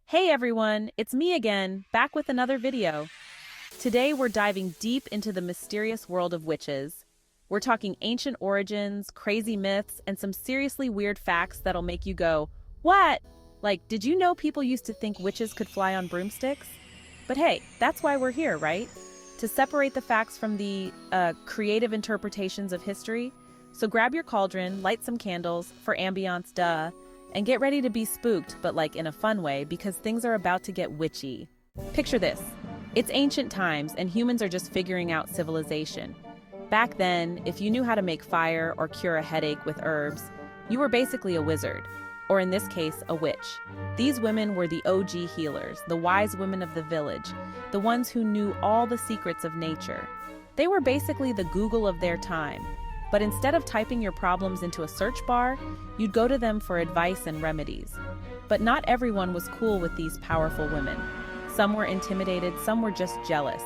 Hey everyone, it's me again, back with another video. Today we're diving deep into the mysterious world of witches. We're talking ancient origins, crazy myths, and some seriously weird facts that'll make you go, "What?" Like, did you know people used to think witches could fly on broomsticks? But hey, that's why we're here, right? To separate the facts from the creative interpretations of history. So grab your cauldron, light some candles, for ambiance, duh, and get ready to be spooked, but like in a fun way, because things are about to get witchy. Picture this. It's ancient times, and humans are just figuring out civilization. Back then, if you knew how to make fire or cure a headache with herbs, you were basically a wizard. Or in this case, a witch. These women were the OG healers, the wise women of the village, the ones who knew all the secrets of nature. They were basically the Google of their time. But instead of typing your problems into a search bar, you'd go to them for advice and remedies. But not everyone was cool with these powerful women. Some were intimidated, some were just jealous.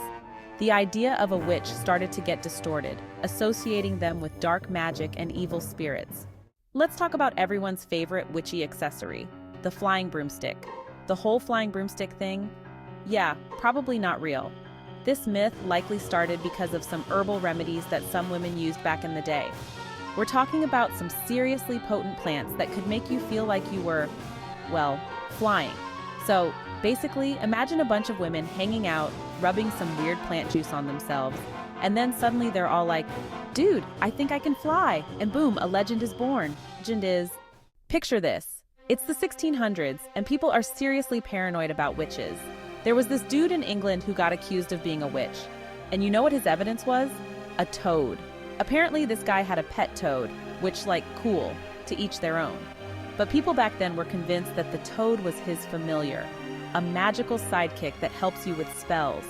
The idea of a witch started to get distorted, associating them with dark magic and evil spirits. Let's talk about everyone's favorite witchy accessory, the flying broomstick. The whole flying broomstick thing? Yeah, probably not real. This myth likely started because of some herbal remedies that some women used back in the day. We're talking about some seriously potent plants that could make you feel like you were, well, flying. So, basically, imagine a bunch of women hanging out, rubbing some weird plant juice on themselves, and then suddenly they're all like, "Dude, I think I can fly," and boom, a legend is born. Legend is... Picture this. It's the 1600s, and people are seriously paranoid about witches. There was this dude in England who got accused of being a witch. And you know what his evidence was? A toad. Apparently this guy had a pet toad, which, like, cool, to each their own. But people back then were convinced that the toad was his familiar, a magical sidekick that helps you with spells.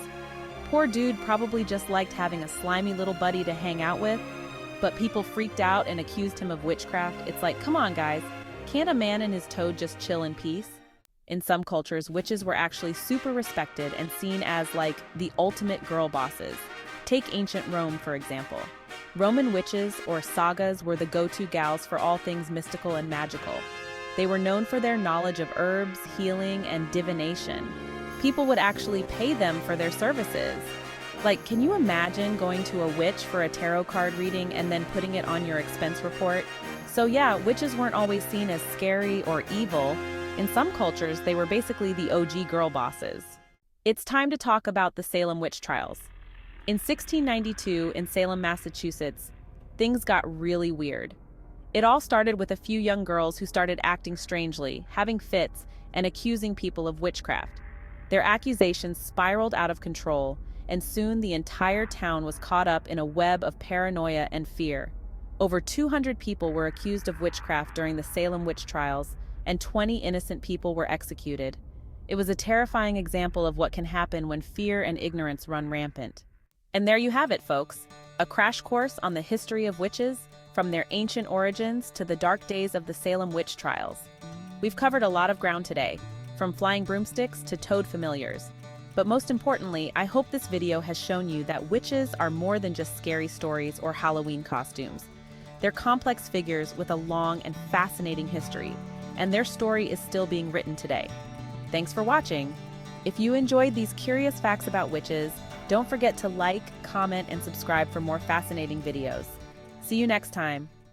Poor dude probably just liked having a slimy little buddy to hang out with, but people freaked out and accused him of witchcraft. It's like, come on guys, can't a man and his toad just chill in peace? In some cultures, witches were actually super respected and seen as, like, the ultimate girl bosses. Take ancient Rome, for example. Roman witches, or sagas, were the go-to gals for all things mystical and magical. They were known for their knowledge of herbs, healing, and divination. People would actually pay them for their services. Like, can you imagine going to a witch for a tarot card reading and then putting it on your expense report? So yeah, witches weren't always seen as scary or evil. In some cultures, they were basically the OG girl bosses. It's time to talk about the Salem Witch Trials. In 1692, in Salem, Massachusetts, things got really weird. It all started with a few young girls who started acting strangely, having fits, and accusing people of witchcraft. Their accusations spiraled out of control, and soon the entire town was caught up in a web of paranoia and fear. Over 200 people were accused of witchcraft during the Salem Witch Trials, and 20 innocent people were executed. It was a terrifying example of what can happen when fear and ignorance run rampant. And there you have it, folks. A crash course on the history of witches, from their ancient origins to the dark days of the Salem Witch Trials. We've covered a lot of ground today, from flying broomsticks to toad familiars. But most importantly, I hope this video has shown you that witches are more than just scary stories or Halloween costumes. They're complex figures with a long and fascinating history, and their story is still being written today. Thanks for watching. If you enjoyed these curious facts about witches, don't forget to like, comment, and subscribe for more fascinating videos. See you next time.